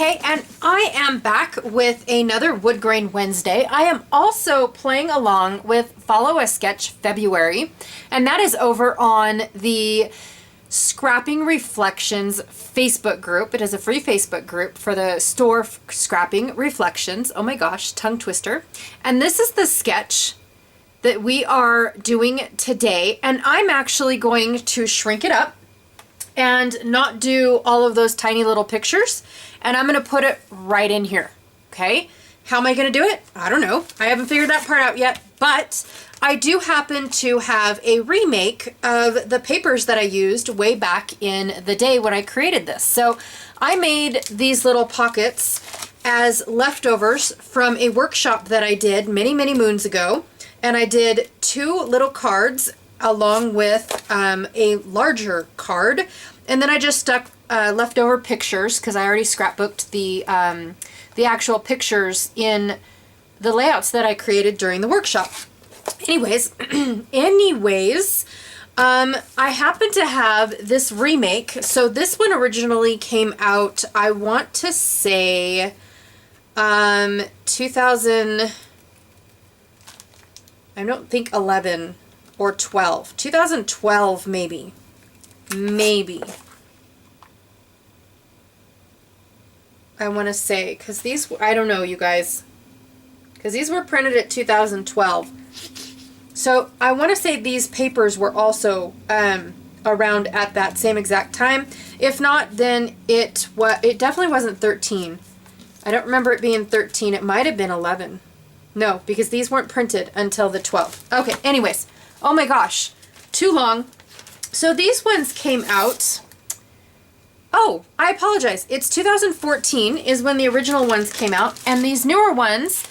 Okay, and I am back with another Wood Grain Wednesday. I am also playing along with Follow a Sketch February, and that is over on the Scrapping Reflections Facebook group. It is a free Facebook group for the store Scrapping Reflections. Oh my gosh, tongue twister. And this is the sketch that we are doing today, and I'm actually going to shrink it up and not do all of those tiny little pictures, and I'm going to put it right in here. Okay, how am I going to do it? I don't know. I haven't figured that part out yet, but I do happen to have a remake of the papers that I used way back in the day when I created this. So I made these little pockets as leftovers from a workshop that I did many moons ago, and I did two little cards along with a larger card, and then I just stuck leftover pictures because I already scrapbooked the actual pictures in the layouts that I created during the workshop. Anyways, I happen to have this remake. So this one originally came out, I want to say 2000, I don't think 11 or 12. 2012 maybe. I want to say, because these, I don't know, you guys, because these were printed at 2012. So I want to say these papers were also around at that same exact time. If not, then it definitely wasn't 13. I don't remember it being 13. It might have been 11. No, because these weren't printed until the 12th. Okay, anyways. Oh my gosh, too long. So these ones came out, oh, I apologize. It's 2014 is when the original ones came out, and these newer ones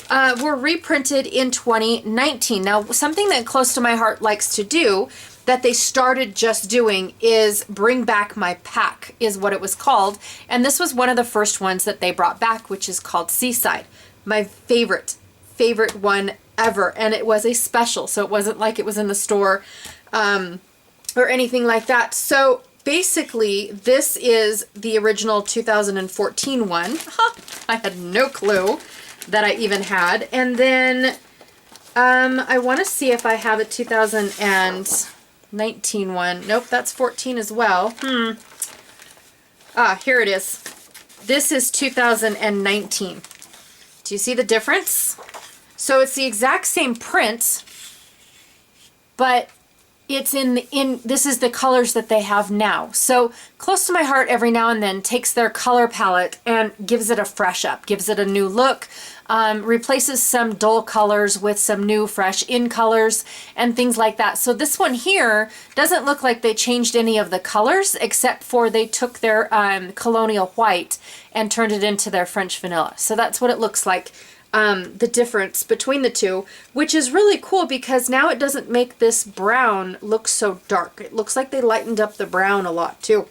were reprinted in 2019. Now, something that Close to My Heart likes to do, that they started just doing, is Bring Back My Pack, is what it was called. And this was one of the first ones that they brought back, which is called Seaside. My favorite one ever, and it was a special, so it wasn't like it was in the store or anything like that. So basically this is the original 2014 one. I had no clue that I even had. And then I want to see if I have a 2019 one. Nope, that's 14 as well. Here it is. This is 2019. Do you see the difference? So it's the exact same print, but it's this is the colors that they have now. So Close to My Heart every now and then takes their color palette and gives it a fresh up, gives it a new look, replaces some dull colors with some new fresh in colors and things like that. So this one here doesn't look like they changed any of the colors, except for they took their colonial white and turned it into their French vanilla. So that's what it looks like. The difference between the two, which is really cool because now it doesn't make this brown look so dark. It looks like they lightened up the brown a lot too.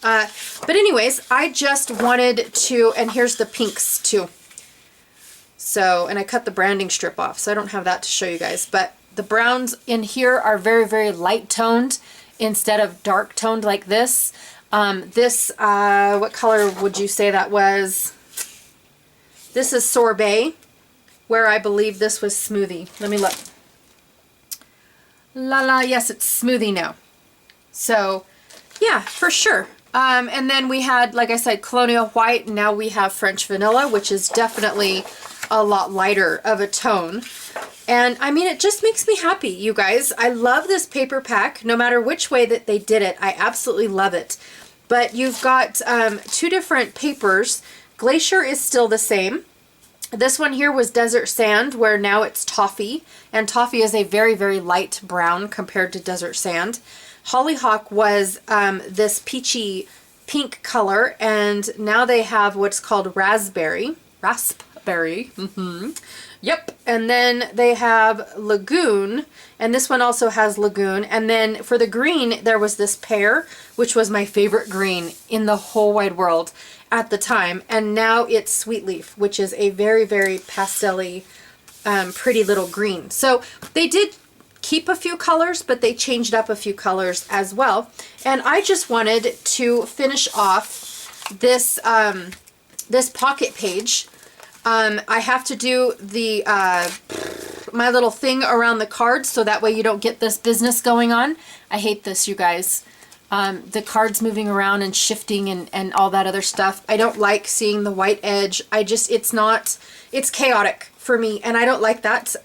But anyways, I just wanted to, and here's the pinks too. So, and I cut the branding strip off, so I don't have that to show you guys, but the browns in here are very light toned instead of dark toned like this. What color would you say that was? This is Sorbet, where I believe this was Smoothie. Let me look. Yes, it's Smoothie now. So, yeah, for sure. And then we had, like I said, Colonial White, and now we have French Vanilla, which is definitely a lot lighter of a tone. And, I mean, it just makes me happy, you guys. I love this paper pack, no matter which way that they did it. I absolutely love it. But you've got two different papers. Glacier is still the same. This one here was Desert Sand, where now it's Toffee, and Toffee is a very light brown compared to Desert Sand. Hollyhock was this peachy pink color, and now they have what's called Raspberry. Yep. And then they have Lagoon, and this one also has Lagoon. And then for the green, there was this Pear, which was my favorite green in the whole wide world at the time. And now it's Sweet Leaf, which is a very pastel-y, pretty little green. So they did keep a few colors, but they changed up a few colors as well. And I just wanted to finish off this this pocket page, I have to do the my little thing around the card so that way you don't get this business going on. I hate this, you guys. The cards moving around and shifting and all that other stuff. I don't like seeing the white edge. It's chaotic for me and I don't like that.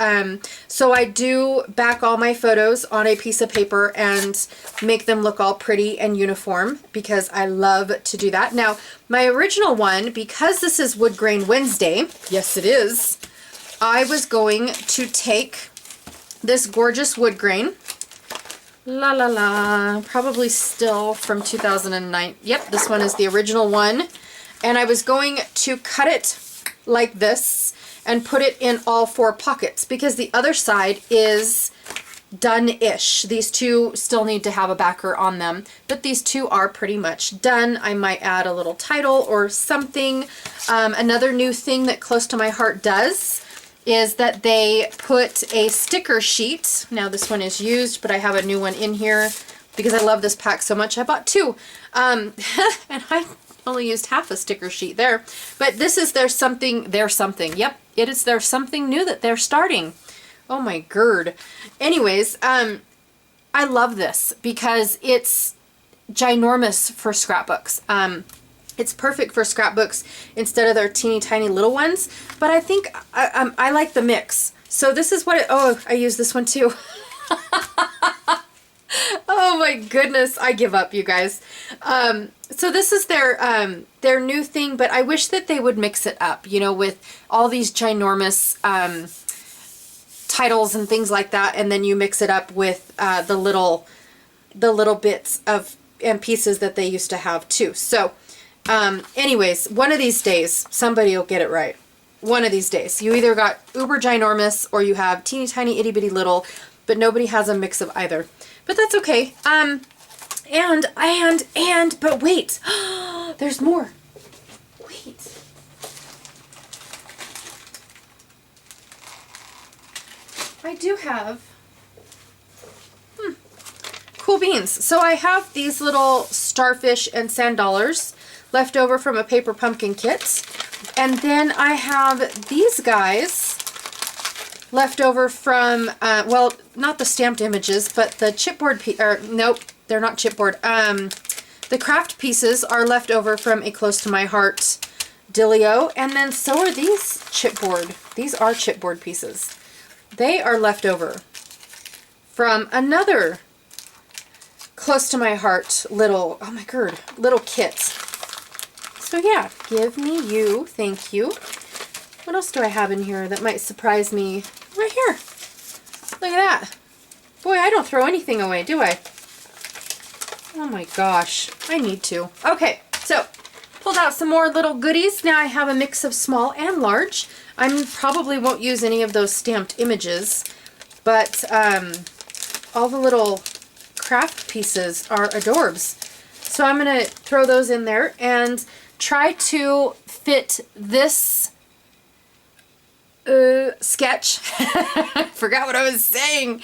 So I do back all my photos on a piece of paper and make them look all pretty and uniform because I love to do that. Now, my original one, because this is Wood Grain Wednesday, yes it is, I was going to take this gorgeous wood grain, la la la, probably still from 2009. Yep, this one is the original one. And I was going to cut it like this and put it in all 4 pockets because the other side is done-ish. These 2 still need to have a backer on them, but these 2 are pretty much done. I might add a little title or something. Another new thing that Close to My Heart does is that they put a sticker sheet. Now this one is used, but I have a new one in here because I love this pack so much. I bought 2. And I only used half a sticker sheet there. But this is their something. Yep, it is their something new that they're starting. Oh my gird. Anyways, I love this because it's ginormous for scrapbooks. It's perfect for scrapbooks instead of their teeny tiny little ones. But I think I like the mix. So this is what oh, I use this one too. Oh my goodness, I give up, you guys. So this is their new thing, but I wish that they would mix it up, you know, with all these ginormous titles and things like that, and then you mix it up with the little bits of and pieces that they used to have too. So anyways, one of these days somebody will get it right. One of these days. You either got uber ginormous or you have teeny tiny itty bitty little, but nobody has a mix of either. But that's okay. But wait, there's more. Wait. I do have cool beans. So I have these little starfish and sand dollars left over from a paper pumpkin kit. And then I have these guys left over from, well, not the stamped images, but the chipboard, nope, they're not chipboard. The craft pieces are left over from a Close to My Heart Dilio, and then so are these chipboard. These are chipboard pieces. They are left over from another Close to My Heart little, oh my god, little kit. So yeah, give me you, thank you. What else do I have in here that might surprise me? Right here. Look at that. Boy, I don't throw anything away, do I? Oh my gosh, I need to. Okay, so pulled out some more little goodies. Now I have a mix of small and large. I probably won't use any of those stamped images, but all the little craft pieces are adorbs. So I'm going to throw those in there and try to fit this sketch. Forgot what I was saying.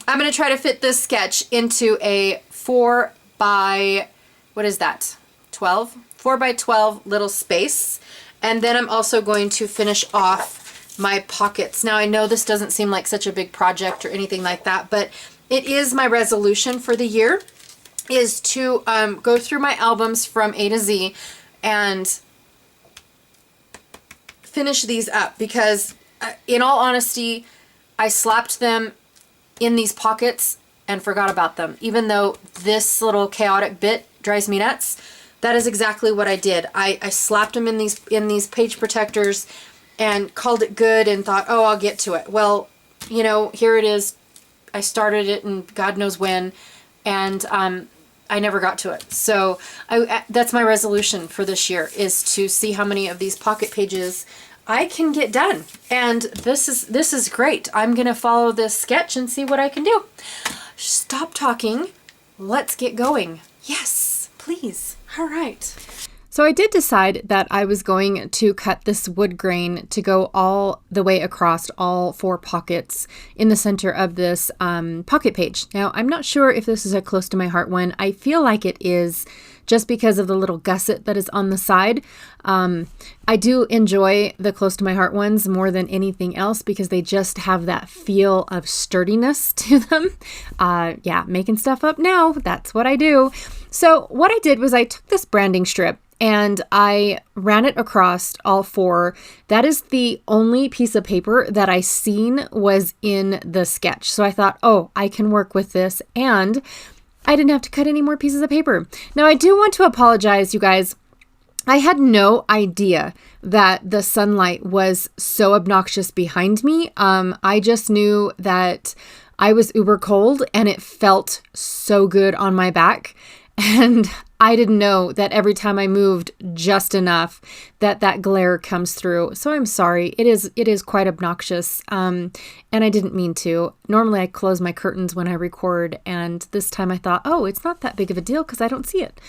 I'm going to try to fit this sketch into a 4 by, what is that? 12? 4 by 12 little space. And then I'm also going to finish off my pockets. Now I know this doesn't seem like such a big project or anything like that, but it is my resolution for the year is to go through my albums from A to Z and finish these up because in all honesty, I slapped them in these pockets and forgot about them. Even though this little chaotic bit drives me nuts, that is exactly what I did. I slapped them in these page protectors and called it good and thought, oh, I'll get to it. Well, you know, here it is. I started it and God knows when, and I never got to it. So that's my resolution for this year, is to see how many of these pocket pages I can get done. And this is great. I'm gonna follow this sketch and see what I can do. Stop talking. Let's get going. Yes, please. All right. So I did decide that I was going to cut this wood grain to go all the way across all 4 pockets in the center of this pocket page. Now, I'm not sure if this is a Close to My Heart one. I feel like it is just because of the little gusset that is on the side. I do enjoy the close to my heart ones more than anything else because they just have that feel of sturdiness to them. Yeah, making stuff up now, that's what I do. So what I did was I took this branding strip and I ran it across all four. That is the only piece of paper that I seen was in the sketch. So I thought, oh, I can work with this, and I didn't have to cut any more pieces of paper. Now I do want to apologize, you guys. I had no idea that the sunlight was so obnoxious behind me. I just knew that I was uber cold and it felt so good on my back. And I didn't know that every time I moved just enough that glare comes through. So I'm sorry. It is quite obnoxious. And I didn't mean to. Normally I close my curtains when I record. And this time I thought, oh, it's not that big of a deal because I don't see it.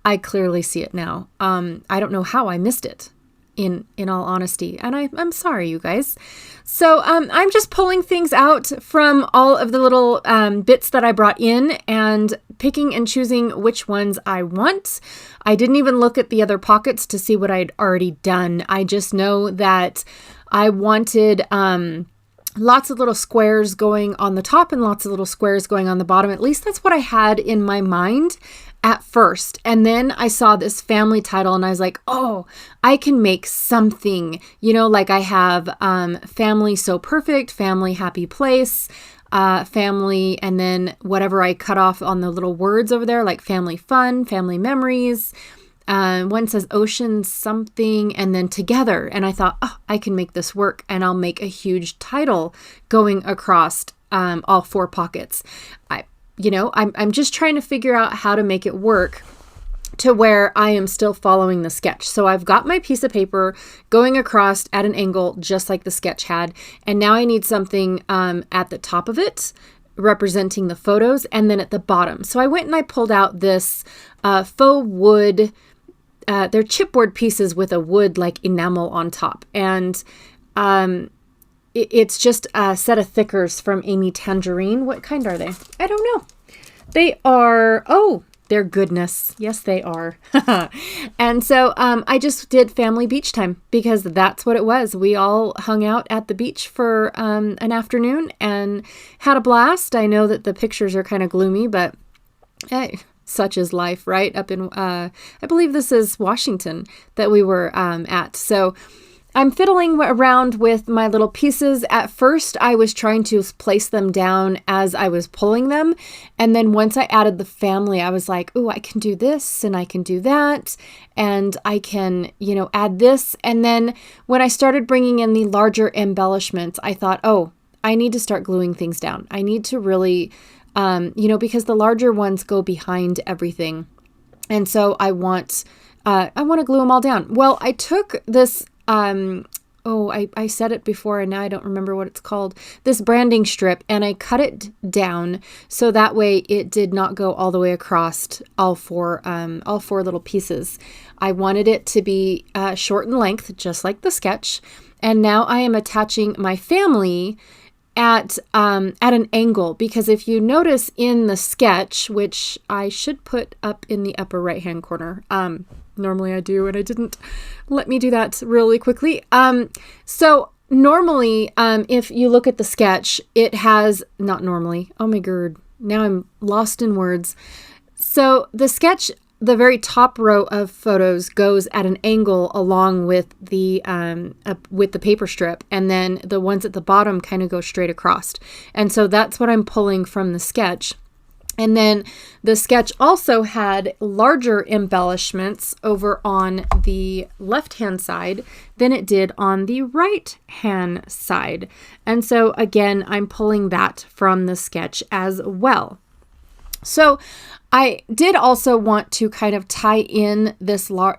I clearly see it now. I don't know how I missed it, in all honesty. And I'm sorry, you guys. So I'm just pulling things out from all of the little bits that I brought in and picking and choosing which ones I want. I didn't even look at the other pockets to see what I'd already done. I just know that I wanted lots of little squares going on the top and lots of little squares going on the bottom. At least that's what I had in my mind at first. And then I saw this family title and I was like, oh, I can make something, like I have Family So Perfect, Family Happy Place, Family, and then whatever I cut off on the little words over there, like Family Fun, Family Memories. One says Ocean something, and then Together. And I thought, oh, I can make this work, and I'll make a huge title going across all four pockets. I'm just trying to figure out how to make it work to where I am still following the sketch. So I've got my piece of paper going across at an angle, just like the sketch had. And now I need something at the top of it representing the photos, and then at the bottom. So I went and I pulled out this faux wood. They're chipboard pieces with a wood like enamel on top. And it's just a set of thickers from Amy Tangerine. What kind are they? I don't know. They are, they're goodness. Yes, they are. And so I just did family beach time because that's what it was. We all hung out at the beach for an afternoon and had a blast. I know that the pictures are kind of gloomy, but hey, such is life, right? Up in, I believe this is Washington that we were at. So I'm fiddling around with my little pieces. At first, I was trying to place them down as I was pulling them. And then once I added the family, I was like, oh, I can do this and I can do that. And I can, add this. And then when I started bringing in the larger embellishments, I thought, oh, I need to start gluing things down. I need to really, because the larger ones go behind everything. And so I want to glue them all down. Well, I took this I said it before and now I don't remember what it's called, this branding strip, and I cut it down so that way it did not go all the way across all four little pieces. I wanted it to be short in length, just like the sketch. And now I am attaching my family at an angle, because if you notice in the sketch, which I should put up in the upper right hand corner, normally I do, and I didn't let me do that really quickly. So normally, if you look at the sketch, it has, not normally, oh my god, now I'm lost in words. So the sketch, the very top row of photos goes at an angle along with the paper strip, and then the ones at the bottom kind of go straight across. And so that's what I'm pulling from the sketch. And then the sketch also had larger embellishments over on the left-hand side than it did on the right-hand side. And so again, I'm pulling that from the sketch as well. So I did also want to kind of tie in this faux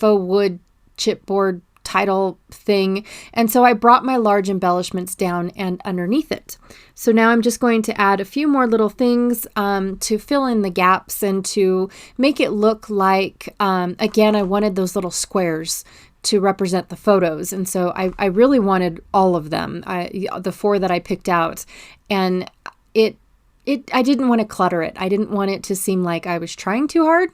wood chipboard title thing. And so I brought my large embellishments down and underneath it. So now I'm just going to add a few more little things to fill in the gaps and to make it look like, again, I wanted those little squares to represent the photos. And so I really wanted all of them, the four that I picked out. And it I didn't want to clutter it. I didn't want it to seem like I was trying too hard,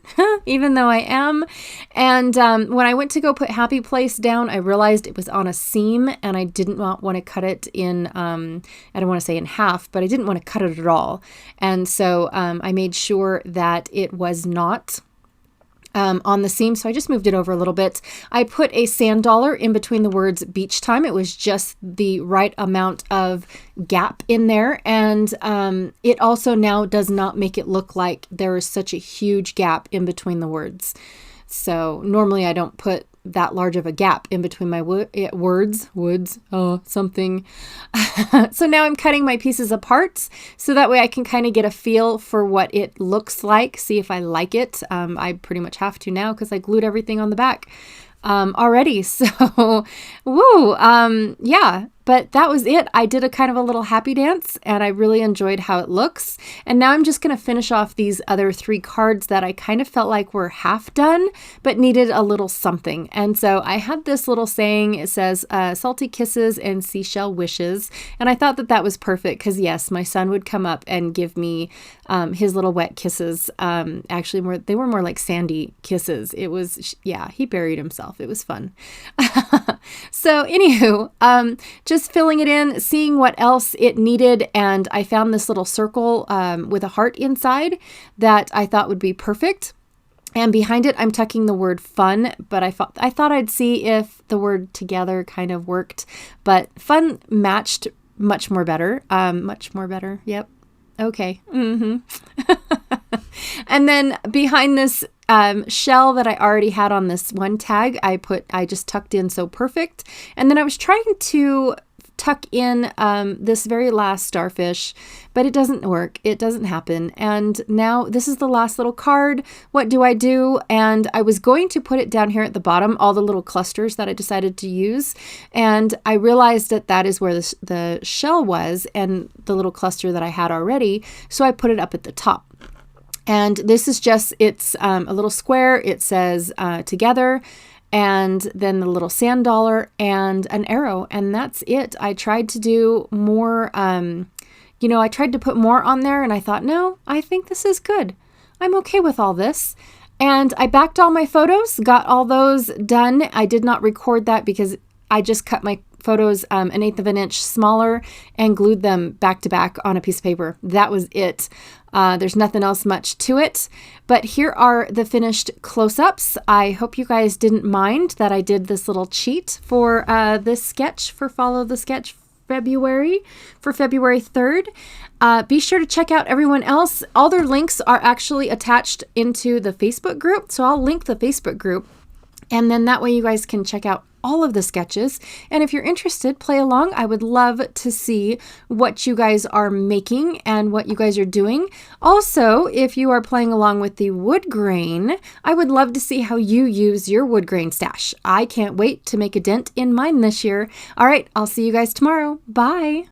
even though I am. And when I went to go put Happy Place down, I realized it was on a seam and I didn't want to cut it in, I don't want to say in half, but I didn't want to cut it at all. And so I made sure that it was not on the seam. So I just moved it over a little bit. I put a sand dollar in between the words beach time. It was just the right amount of gap in there. And it also now does not make it look like there is such a huge gap in between the words. So normally I don't put that large of a gap in between my something. So now I'm cutting my pieces apart so that way I can kind of get a feel for what it looks like, see if I like it. I pretty much have to now because I glued everything on the back already. So, woo, yeah. But that was it. I did a kind of a little happy dance and I really enjoyed how it looks. And now I'm just going to finish off these other 3 cards that I kind of felt like were half done, but needed a little something. And so I had this little saying, it says, salty kisses and seashell wishes. And I thought that that was perfect because yes, my son would come up and give me his little wet kisses. Actually, they were more like sandy kisses. It was, yeah, he buried himself. It was fun. So anywho, just filling it in, seeing what else it needed. And I found this little circle with a heart inside that I thought would be perfect. And behind it, I'm tucking the word fun, but I thought I'd see if the word together kind of worked, but fun matched much more better. Much more better. Yep. Okay. And then behind this shell that I already had on this one tag, I just tucked in so perfect. And then I was trying to tuck in this very last starfish, but it doesn't work. It doesn't happen. And now this is the last little card. What do I do? And I was going to put it down here at the bottom, all the little clusters that I decided to use. And I realized that that is where the shell was and the little cluster that I had already. So I put it up at the top. And this is just, it's a little square. It says together, and then the little sand dollar and an arrow. And that's it. I tried to do more, I tried to put more on there and I thought, no, I think this is good. I'm okay with all this. And I backed all my photos, got all those done. I did not record that because I just cut my photos 1/8 of an inch smaller and glued them back to back on a piece of paper. That was it. There's nothing else much to it, but here are the finished close-ups. I hope you guys didn't mind that I did this little cheat for this sketch for Follow the Sketch February 3rd. Be sure to check out everyone else. All their links are actually attached into the Facebook group, so I'll link the Facebook group. And then that way you guys can check out all of the sketches. And if you're interested, play along. I would love to see what you guys are making and what you guys are doing. Also, if you are playing along with the wood grain, I would love to see how you use your wood grain stash. I can't wait to make a dent in mine this year. All right, I'll see you guys tomorrow. Bye.